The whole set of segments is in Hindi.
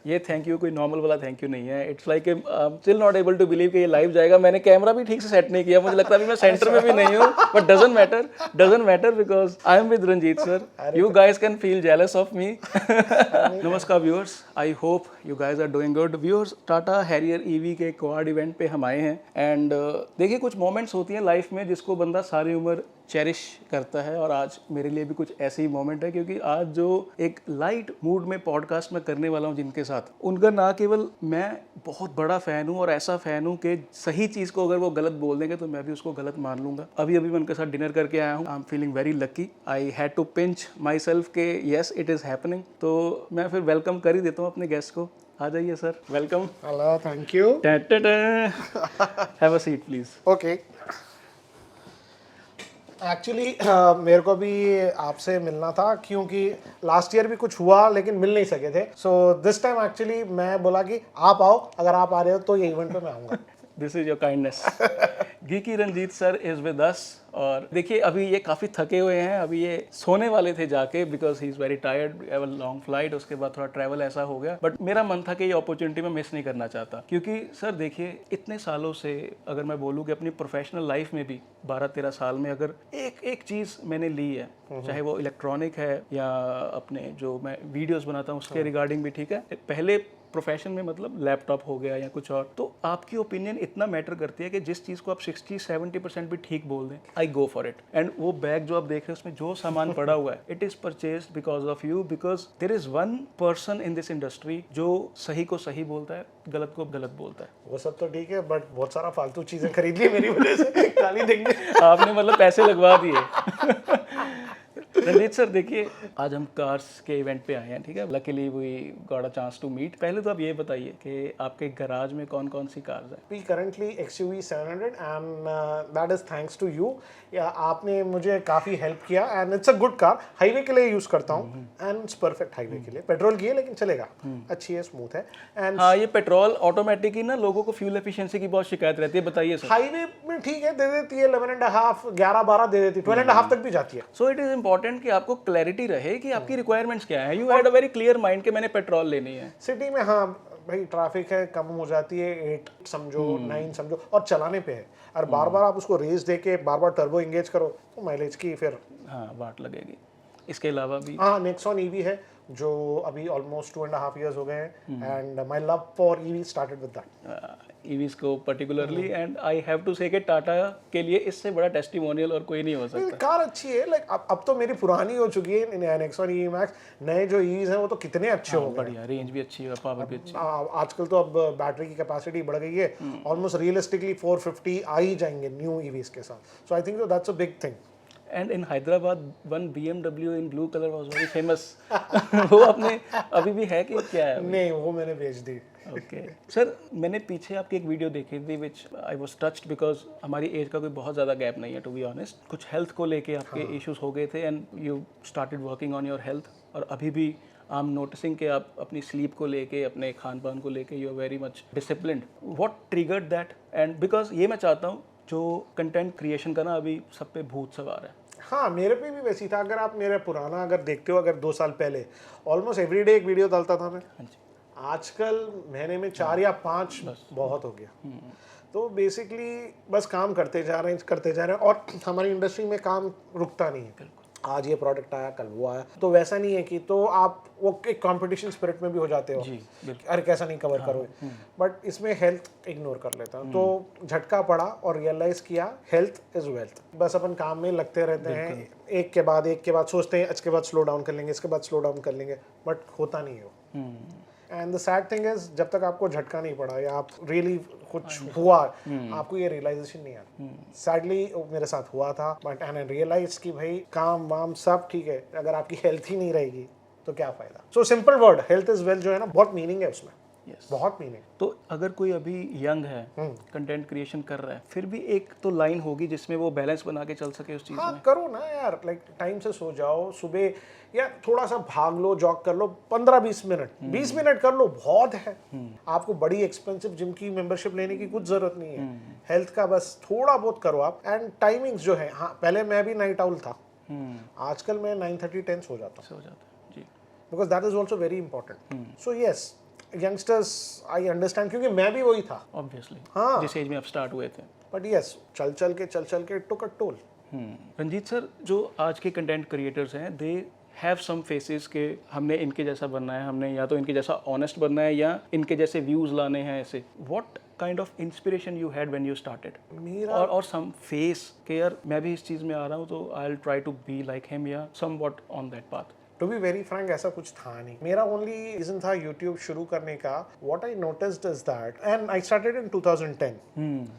ये थैंक यू कोई नॉर्मल वाला थैंक यू नहीं है. It's like still not able to believe कि ये लाइव जाएगा. मैंने कैमरा भी ठीक से सेट नहीं किया, मुझे लगता है अभी मैं सेंटर में भी नहीं हूँ, but doesn't matter because I am with Ranjit sir. You guys can feel jealous of me. नमस्कार viewers, I hope you guys are doing good. Viewers, Tata Harrier EV के क्वाड इवेंट पे हम आए हैं एंड देखिए कुछ मोमेंट्स होती हैं लाइफ में जिसको बंदा सारी उम्र चेरिश करता है, और आज मेरे लिए भी कुछ ऐसे ही मोमेंट है क्योंकि आज जो एक लाइट मूड में पॉडकास्ट मैं करने वाला हूँ जिनके साथ, उनका ना केवल मैं बहुत बड़ा फ़ैन हूँ और ऐसा फ़ैन हूँ कि सही चीज़ को अगर वो गलत बोल देंगे तो मैं भी उसको गलत मान लूँगा. अभी मैं उनके साथ डिनर करके आया हूँ. I am feeling very lucky. I had to pinch my self के येस इट इज़ हैपनिंग. तो मैं फिर वेलकम कर ही देता हूँ अपने गेस्ट को. आ जाइए sir, welcome. Hello, thank you. Have a seat please. Okay. Actually मेरे को भी आपसे मिलना था क्योंकि लास्ट ईयर भी कुछ हुआ लेकिन मिल नहीं सके थे. सो दिस टाइम एक्चुअली मैं बोला कि आप आओ, अगर आप आ रहे हो तो ये इवेंट पे मैं आऊँगा. This is your kindness. Geeky Ranjit sir is with us. और देखिए अभी ये काफ़ी थके हुए हैं, अभी ये सोने वाले थे जाके because he is very tired. Have a long flight, उसके बाद थोड़ा ट्रैवल ऐसा हो गया. बट मेरा मन था कि ये अपॉर्चुनिटी मैं मिस नहीं करना चाहता क्योंकि सर देखिए इतने सालों से अगर मैं बोलूँ कि अपनी प्रोफेशनल लाइफ में भी 12-13 साल में अगर एक चीज़ मैंने ली है, चाहे वो इलेक्ट्रॉनिक है या अपने जो मैं वीडियोज़ बनाता हूँ उसके रिगार्डिंग भी, ठीक है, पहले प्रोफेशन में मतलब लैपटॉप हो गया या कुछ और, तो आपकी ओपिनियन इतना मैटर करती है कि जिस चीज़ को आप 60-70% भी ठीक बोल दें, आई गो फॉर इट. एंड वो बैग जो आप देख रहे हैं उसमें जो सामान पड़ा हुआ है, it is purchased because of you, because there is one person in this industry जो सही को सही बोलता है, गलत को गलत बोलता है. वो सब तो ठीक है बट बहुत सारा फालतू चीज़ें खरीद ली मेरी वजह से. गाली देंगे. आपने मतलब पैसे लगवा दिए. रंजीत सर देखिए आज हम कार्स के इवेंट पे आए हैं, ठीक है. Luckily we got a chance to meet. पहले तो आप ये बताइए कि आपके गैराज में कौन कौन सी कार्स हैं. We currently XUV 700 and that is thanks to you. आपने मुझे काफ़ी हेल्प किया and it's a good car. Highway के लिए यूज़ करता हूँ एंड इट्स परफेक्ट हाईवे के लिए. पेट्रोल की है लेकिन चलेगा, अच्छी है, स्मूथ है. एंड हाँ, ये पेट्रोल ऑटोमेटिक ही ना लोगों को फ्यूल एफिशिएंसी की बहुत शिकायत रहती है. बताइए सर. हाईवे में ठीक है, दे देती है 11.5, 11-12 दे देती है, 12.5 तक भी जाती है. सो इट इज इंपॉर्टेंट कि आपको क्लैरिटी रहे कि आपकी रिक्वायरमेंट्स क्या है. You had a very clear mind कि मैंने पेट्रोल लेनी है. सिटी में हाँ भाई ट्रैफिक है, कम हो जाती है, 8 समझो, 9 समझो, और चलाने पे है. और बार बार आप उसको रेस दे के बार बार टर्बो इंगेज करो तो माइलेज की फिर हाँ वाट लगेगी. इसके अलावा भी हाँ नेक्सॉन ईवी है जो अभी ऑलमोस्ट 2.5 years हो गए हैं and my love for EV started with that. EVs को particularly, and I have to say कि टाटा के लिए इससे बड़ा टेस्टिमोनियल और कोई नहीं हो सकता. कार अच्छी है. लाइक अब तो मेरी पुरानी हो चुकी है नेक्सॉन ईवी मैक्स. नए जो ईवीज हैं वो तो कितने अच्छे हो गए. बढ़िया, रेंज भी अच्छी है, पावर भी अच्छी. आजकल तो अब बैटरी की कैपेसिटी बढ़ गई है, ऑलमोस्ट रियलिस्टिकली 450 आ ही जाएंगे न्यू ईवीज के साथ. So I think that's a big thing. And in Hyderabad one BMW in blue colour was very famous. वो आपने अभी भी है कि क्या है? नहीं, वो मैंने बेच दी. ओके सर, मैंने पीछे आपकी एक वीडियो देखी थी विच आई वाज टच्ड बिकॉज हमारी एज का कोई बहुत ज़्यादा गैप नहीं है टू बी ऑनेस्ट. कुछ हेल्थ को लेके आपके इश्यूज हो गए थे and you started working on your health. और अभी भी आई एम नोटिसिंग कि आप अपनी स्लीप को लेके, अपने खान पान को लेके you are very much disciplined. What triggered that? And because ये मैं चाहता हूँ जो कंटेंट क्रिएशन का ना अभी सब पे भूत सवार है. हाँ, मेरे पे भी वैसी था. अगर आप मेरा पुराना अगर देखते हो, अगर 2 साल पहले ऑलमोस्ट एवरीडे एक वीडियो डालता था मैं. आजकल महीने में 4 या 5 बहुत हो गया. तो बेसिकली बस काम करते जा रहे हैं और हमारी इंडस्ट्री में काम रुकता नहीं है. आज ये प्रोडक्ट आया, कल वो आया, तो वैसा नहीं है कि तो आप वो एक कंपटीशन स्पिरिट में भी हो जाते हो. अरे कैसा नहीं कवर करोगे. बट इसमें हेल्थ इग्नोर कर लेता हूँ. तो झटका पड़ा और रियलाइज किया हेल्थ इज वेल्थ. बस अपन काम में लगते रहते हैं, एक के बाद सोचते हैं इसके बाद स्लो डाउन कर लेंगे, इसके बाद स्लो डाउन कर लेंगे, बट होता नहीं है वो. And the sad thing is जब तक आपको झटका नहीं पड़ा या आप रियली कुछ हुआ, आपको ये रियलाइजेशन नहीं आता. सैडली मेरे साथ हुआ था, बट एंड आई रियलाइज कि भाई काम वाम सब ठीक है, अगर आपकी हेल्थ ही नहीं रहेगी तो क्या फायदा. So simple word health is wealth जो है ना, बहुत मीनिंग है उसमें. बहुत मीनिंग. तो अगर कोई अभी यंग है, कंटेंट क्रिएशन कर रहा है, फिर भी एक तो लाइन होगी जिसमें वो बैलेंस बना के चल सके उस चीज में. करो ना यार, लाइक टाइम से सो जाओ, सुबह या थोड़ा सा भाग लो, जॉग कर लो 15-20 मिनट, 20 मिनट कर लो, बहुत है. आपको बड़ी एक्सपेंसिव जिम की मेंबरशिप लेने की कुछ जरूरत नहीं है. हेल्थ का बस थोड़ा बहुत करो आप. एंड टाइमिंग्स जो है, हाँ पहले मैं भी नाइट आउल था, आजकल मैं 9:30-10 सो जाता हूँ. Because that is also very important. So yes, youngsters I understand, क्योंकि मैं भी वही था। ऑब्वियसली हाँ। जिस एज में आप स्टार्ट हुए थे। बट यस, चल चल के टुक अ टोल। रंजीत सर, जो आज के कंटेंट क्रिएटर्स हैं दे हैव सम फेसेस के हमने इनके जैसा बनना है, हमने या तो इनके जैसा ऑनेस्ट बनना है या इनके जैसे व्यूज लाने हैं ऐसे। What kind of inspiration you had when you started? मेरा और सम फेस के यार मैं भी इस चीज़ में आ रहा हूँ तो I will try to be like him या somewhat on that path. To be very frank ऐसा कुछ था नहीं। मेरा ओनली रीजन था यूट्यूब शुरू करने का। What I noticed is that, and I started in 2010,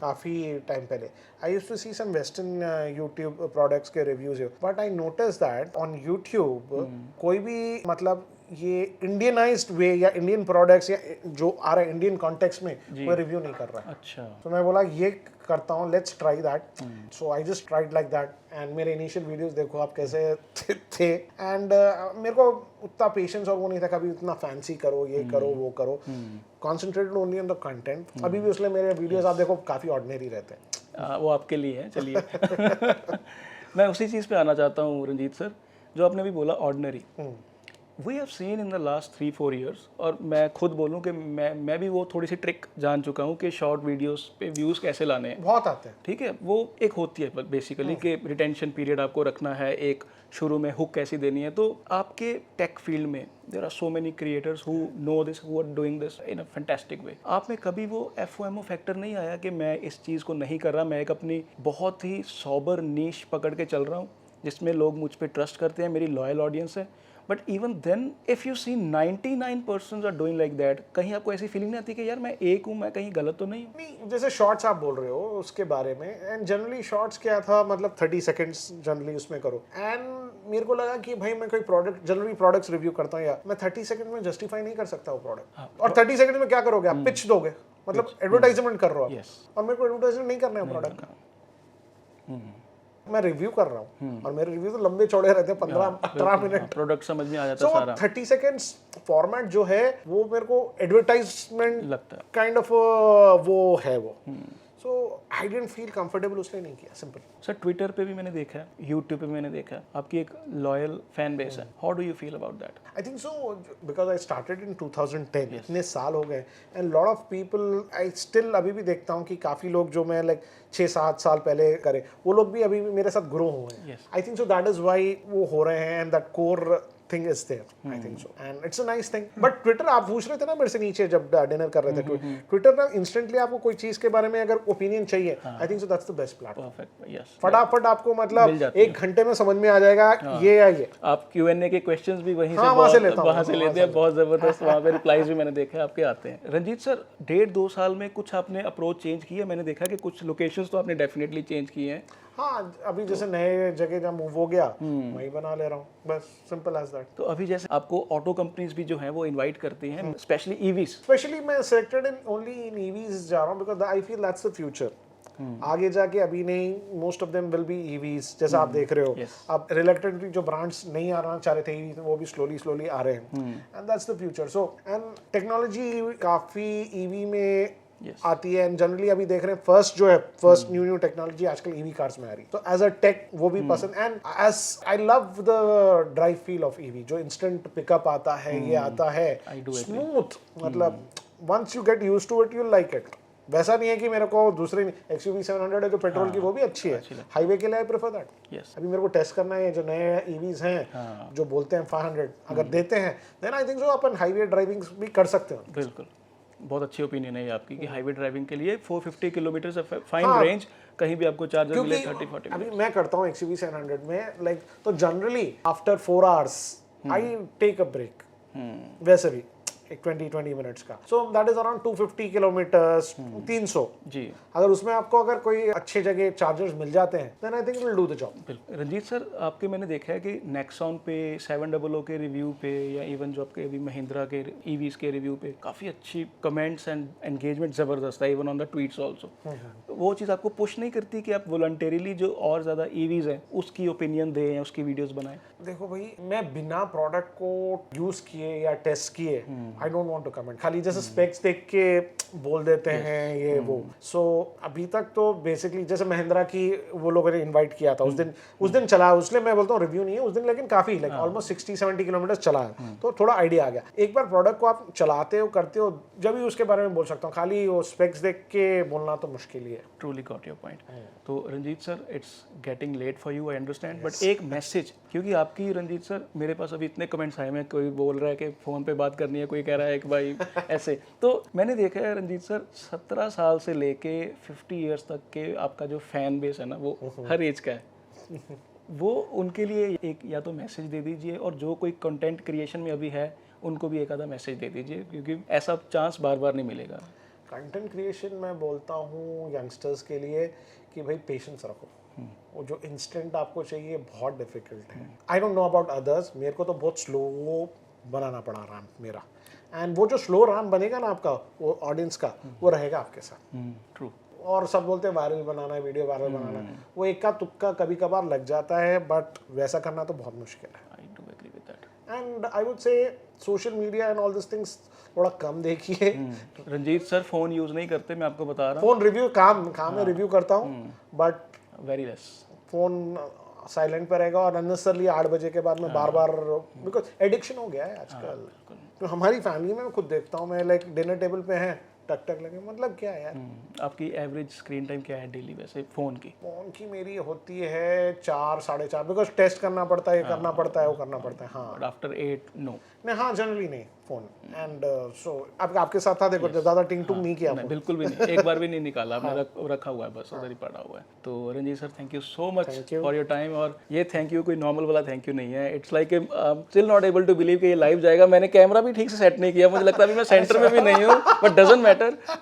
काफी टाइम पहले। I used to see some western YouTube products के reviews, but I noticed that on YouTube कोई भी मतलब ये इंडियनाइज्ड वे या इंडियन प्रोडक्ट्स या जो आ रहा है इंडियन कॉन्टेक्स्ट में कोई रिव्यू नहीं कर रहा है। अच्छा। तो मैं बोला ये करता हूँ, let's try that. So I just tried like that, and मेरे इनिशियल वीडियोस देखो आप कैसे थे। एंड मेरे को उतना पेशेंस और वो नहीं था कभी उतना फैंसी करो, ये करो, वो करो। Concentrated only on the content. अभी भी उसलिए मेरे वीडियोस आप देखो काफ़ी ऑर्डिनरी रहते हैं। वो आपके लिए है, चलिए। मैं उसी चीज़ पे आना चाहता हूँ रंजीत सर, जो आपने अभी बोला ordinary. We have seen in the last 3-4 years, और मैं खुद बोलूँ कि मैं भी वो थोड़ी सी ट्रिक जान चुका हूँ कि शॉर्ट वीडियोस पे व्यूज़ कैसे लाने हैं। बहुत आते हैं। ठीक है, वो एक होती है बेसिकली कि रिटेंशन पीरियड आपको रखना है, एक शुरू में हुक कैसी देनी है। तो आपके टेक फील्ड में there are so many creators who know this, who are doing this in a fantastic way. आप में कभी वो FOMO फैक्टर नहीं आया कि मैं इस चीज़ को नहीं कर रहा, मैं एक अपनी बहुत ही सॉबर नीश पकड़ के चल रहा हूँ जिसमें लोग मुझ पर ट्रस्ट करते हैं, मेरी लॉयल ऑडियंस है, but even then if you see 99% are doing like that, कहीं आपको ऐसी फीलिंग नहीं आती कि यार मैं एक हूँ, मैं कहीं गलत तो नहीं हूँ? नहीं, जैसे शॉर्ट्स आप बोल रहे हो उसके बारे में, एंड जनरली शॉर्ट्स क्या था, मतलब 30 सेकंड्स जनरली उसमें करो। एंड मेरे को लगा कि भाई मैं कोई प्रोडक्ट, जनरली प्रोडक्ट्स रिव्यू करता हूँ, या मैं 30 सेकंड में जस्टिफाई नहीं कर सकता वो प्रोडक्ट। और 30 सेकंड में क्या करोगे आप? पिच दोगे, मतलब एडवर्टाइजमेंट कर रहे हो आप। और मेरे को एडवर्टाइजमेंट नहीं करना है प्रोडक्ट का, मैं रिव्यू कर रहा हूँ। और मेरे रिव्यू तो लंबे चौड़े रहते हैं, 15-18 मिनट। प्रोडक्ट समझ में आ जाता है सारा। 30 सेकेंड्स फॉर्मेट जो है वो मेरे को एडवर्टाइजमेंट लगता है काइंड ऑफ वो है वो। सो आई डिडंट फील कंफर्टेबल, उसने नहीं किया, सिंपल। सर ट्विटर पे भी मैंने देखा है, यूट्यूब पे भी मैंने देखा है, आपकी एक लॉयल फैन बेस है। How do you feel about that? I think so, because I started in 2010, इतने साल हो गए, and lot of people I still अभी भी देखता हूँ कि काफ़ी लोग जो मैं लाइक 6-7 साल पहले करे, वो लोग भी अभी भी मेरे साथ ग्रो हुए हैं। I think so that is why वो हो रहे हैं, and that core thing is there. I think so, and it's a nice thing. But Twitter, आप पूछ रहे थे ना मेरे से नीचे जब डिनर कर रहे थे, Twitter ना इंस्टेंटली आपको कोई चीज के बारे में अगर ओपिनियन चाहिए, I think so that's the best platform. Perfect, yes. फटाफट आपको मतलब 1 घंटे में समझ में आ जाएगा ये या ये। आप Q&A के क्वेश्चंस भी वहीं से वहाँ से लेता हूँ, वहाँ से लेते हैं, बहुत जबरदस्त वहाँ पे रिप्लाईज भी मैंने देखे आपके आते हैं। रंजीत सर, 1.5-2 साल में कुछ आपने अप्रोच चेंज किया? मैंने देखा कि कुछ लोकेशंस तो आपने डेफिनेटली चेंज किए हैं। हाँ, अभी जैसे नए जगह जब मूव हो गया वही बना ले रहा हूँ, बस सिंपल एज दैट। तो अभी जैसे आपको ऑटो कंपनीज भी जो हैं वो इनवाइट करती हैं, स्पेशली ईवीज। स्पेशली मैं selected in only in EVs जा रहा हूँ, because I feel that's the future. आगे जाके अभी नहीं, most of them will be EVs, जैसा आप देख रहे हो। अब रिलेक्टेडली जो ब्रांड्स नहीं आना चाह रहे थे ईवी, वो भी स्लोली आ रहे हैं, and that's the future. So and technology काफी ईवी में आती है, एंड जनरली अभी देख रहे हैं फर्स्ट न्यू टेक्नोलॉजी आजकल ईवी कार्स में आ रही है। तो एज अ टेक वो भी पसंद, and as I love the drive feel of EV, जो इंस्टेंट पिकअप आता है, ये आता है स्मूथ, मतलब once you get used to it you like it. वैसा नहीं है कि मेरे को दूसरे XUV 700 है जो पेट्रोल की, वो भी अच्छी है, हाईवे के लिए आई प्रेफर दैट। अभी मेरे को टेस्ट करना है जो नए EVs हैं, जो बोलते हैं 500 अगर देते हैं, देन आई थिंक सो अपन हाईवे ड्राइविंग भी कर सकते हैं। बिल्कुल, बहुत अच्छी ओपिनियन है आपकी कि हाईवे ड्राइविंग के लिए 450 किलोमीटर से फाइन रेंज, कहीं भी आपको चार्जर मिले 30-40 अभी मैं करता हूँ XUV 700 में लाइक, तो generally after 4 hours I take a break, वैसे भी एक 20 मिनट्स का। So that is around 250 kilometres, 300 जी। अगर उसमें आपको अगर कोई अच्छे जगह चार्जर्स मिल जाते हैं, then I think will do the job. बिल्कुल। रंजीत सर, आपके मैंने देखा है कि नेक्सॉन पे, 700 के रिव्यू पे, या इवन जो आपके अभी महिंद्रा के ईवीज के रिव्यू पे काफ़ी अच्छी कमेंट्स एंड एंगेजमेंट ज़बरदस्त है, even on the tweets also. वो चीज़ आपको पुश नहीं करती कि आप वॉलंटरीली जो और ज़्यादा ईवीज हैं उसकी ओपिनियन दें या उसकी वीडियोज़ बनाएं? देखो भाई, मैं बिना प्रोडक्ट को यूज़ किए या टेस्ट किए I don't want to comment, खाली जैसे स्पेक्स देख के बोल देते हैं ये वो। सो अभी तक तो बेसिकली जैसे महिंद्रा की वो लोगों ने इनवाइट किया था, उस दिन चला, उसलिए मैं बोलता हूँ रिव्यू नहीं है उस दिन, लेकिन काफी लाइक ऑलमोस्ट 60-70 किलोमीटर चला है, तो थोड़ा आइडिया आ गया। एक बार प्रोडक्ट को आप चलाते हो करते हो जब भी उसके बारे में बोल सकता हूँ, खाली वो स्पेक्स देख के बोलना तो मुश्किल ही है। Truly got your point. तो Ranjit sir, it's getting late for you, I understand, but एक मैसेज, क्योंकि आपकी रंजीत सर मेरे पास अभी इतने कमेंट्स आए हैं, कोई बोल रहा है कि फ़ोन पे बात करनी है, कोई कह रहा है कि भाई ऐसे, तो मैंने देखा है रंजीत सर 17 साल से लेके 50 ईयर्स तक के आपका जो फैन बेस है ना, वो हर एज का है। वो उनके लिए एक या तो मैसेज दे दीजिए, और जो कोई कंटेंट क्रिएशन में अभी है उनको भी एक आधा मैसेज दे दीजिए, क्योंकि ऐसा चांस बार बार नहीं मिलेगा। कंटेंट क्रिएशन मैं बोलता हूँ यंगस्टर्स के लिए कि भाई पेशेंस रखो, वो जो इंस्टेंट आपको चाहिए बहुत डिफिकल्ट है। I don't know about others, मेरे को तो बहुत स्लो बनाना पड़ा रैम्प मेरा, एंड वो जो स्लो रैम्प बनेगा ना आपका, वो ऑडियंस का, वो रहेगा आपके साथ। ट्रू। और सब बोलते हैं वायरल बनाना है, वीडियो वायरल बनाना है, वो इक्का तुक्का कभी कभार लग जाता है, बट वैसा करना तो बहुत मुश्किल है। I do agree with that. And I would say social media and all this things थोड़ा कम देखिए। रंजीत सर फ़ोन यूज़ नहीं करते, मैं आपको बता रहा हूँ। फोन रिव्यू काम में रिव्यू करता हूँ, but very less. Phone silent पे रहेगा, और अननेसेसरली 8 बजे के बाद में बार बार, बिकॉज एडिक्शन हो गया है आजकल। तो हमारी फैमिली में मैं खुद देखता हूँ, मैं लाइक डिनर टेबल पे हैं, टक टक लगे, मतलब क्या है यार। आपकी एवरेज स्क्रीन टाइम क्या है डेली वैसे फ़ोन की? फोन की मेरी होती है 4-4.5, बिकॉज टेस्ट करना पड़ता है, ये करना पड़ता है, वो करना पड़ता है। हाँ, आफ्टर 8 नो? नहीं, हाँ जनरली नहीं फोन। एंड सो अब आपके साथ था, देखो ज़्यादा टिंग टुंग नहीं किया, नहीं, बिल्कुल भी नहीं, एक बार भी नहीं निकाला, मेरा रखा हुआ है बस, उधर ही पड़ा हुआ है। तो Ranjit sir, thank you so much for your time. और ये थैंक यू कोई नॉर्मल वाला थैंक यू नहीं है, it's like still not able to believe कि ये लाइव जाएगा। मैंने कैमरा भी ठीक से सेट नहीं किया, मुझे लगता है अभी मैं सेंटर में भी नहीं हूँ, but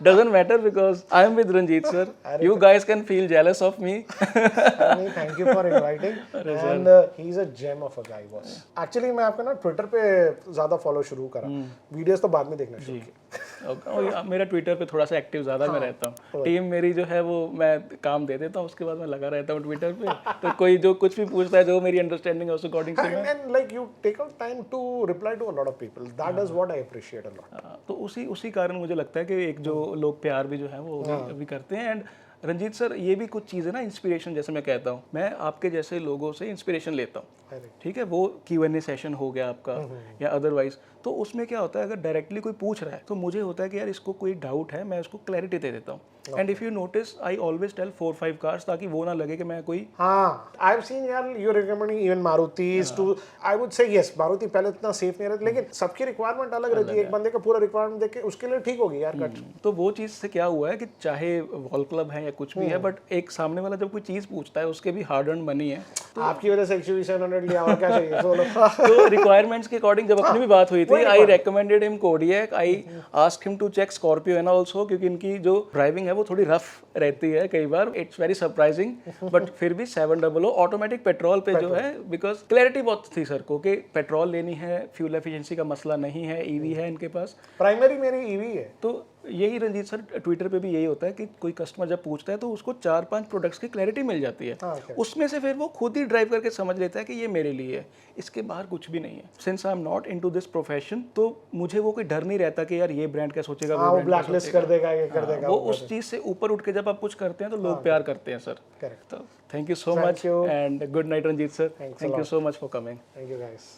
doesn't matter because I am with Ranjit sir. You guys can feel jealous of me. Thank you for inviting, and he is a gem of a guy boss. Actually मैं आपका ना ट्विटर पे ज़्यादा फॉलो शुरू करा, वीडियोस तो बाद में देखना शुरू किया। मेरा ट्विटर पे थोड़ा सा एक्टिव ज़्यादा मैं रहता हूँ। टीम मेरी जो है वो मैं काम दे देता हूँ, उसके बाद मैं लगा रहता हूँ ट्विटर पे। तो कोई जो कुछ भी पूछता है, जो मेरी अंडरस्टैंडिंग है उस अकॉर्डिंग से मैं, and like you take out time to reply to a lot of people, that is what I appreciate a lot. तो उसी कारण मुझे लगता है कि एक जो लोग प्यार भी जो है वो भी करते हैं। एंड रंजीत सर, ये भी कुछ चीज़ है ना, इंस्पिरेशन, जैसे मैं कहता हूँ, मैं आपके जैसे लोगों से इंस्पिरेशन लेता हूँ, ठीक है। वो Q&A सेशन हो गया आपका या अदरवाइज, तो उसमें क्या होता है, अगर डायरेक्टली कोई पूछ रहा है तो मुझे होता है कि यार इसको कोई डाउट है, मैं उसको क्लैरिटी दे देता हूँ। And if you notice, I always tell 4-5 cars, ताकि वो ना लगे कि मैं कोई, हाँ, आई हैव सीन यार you recommending even Marutis too, I would say yes, Maruti पहले इतना सेफ नहीं रहती, लेकिन सबकी रिक्वायरमेंट अलग रहती है। एक बंदे का पूरा रिक्वायरमेंट देख के उसके लिए ठीक होगी यार कट। तो वो चीज़ से क्या हुआ है कि चाहे वॉल क्लब है या कुछ भी है, बट एक सामने वाला जब कोई चीज़ पूछता है, उसके भी हार्ड अर्न मनी है, आपकी वजह से XUV 700 लिया, और क्या चाहिए बोलो। तो रिक्वायरमेंट्स के अकॉर्डिंग जब अपनी भी बात हुई थी, I recommended him Kodiaq, I asked him to check Scorpio and also, क्योंकि इनकी जो ड्राइविंग है वो थोड़ी रफ रहती है कई बार, इट्स वेरी सरप्राइजिंग, बट फिर भी 700 ऑटोमेटिक पेट्रोल पे जो है, बिकॉज क्लैरिटी बहुत थी सर को कि पेट्रोल लेनी है, फ्यूल एफिशिएंसी का मसला नहीं है, ईवी है इनके पास, प्राइमरी मेरी ईवी है। तो यही रंजीत सर, ट्विटर पे भी यही होता है कि कोई कस्टमर जब पूछता है तो उसको 4-5 प्रोडक्ट्स की क्लैरिटी मिल जाती है, उसमें से फिर वो खुद ही ड्राइव करके समझ लेता है कि ये मेरे लिए है, इसके बाहर कुछ भी नहीं है। Since I am not into this profession, तो मुझे वो कोई डर नहीं रहता कि यार ये ब्रांड क्या सोचेगा, वो ब्लैक लिस्ट कर देगा, ये कर देगा। वो उस चीज़ से ऊपर उठ के जब आप कुछ करते हैं तो लोग प्यार करते हैं सर। करेक्ट। तो thank you so much and good night Ranjit sir, thank you so much for coming. Thank you guys.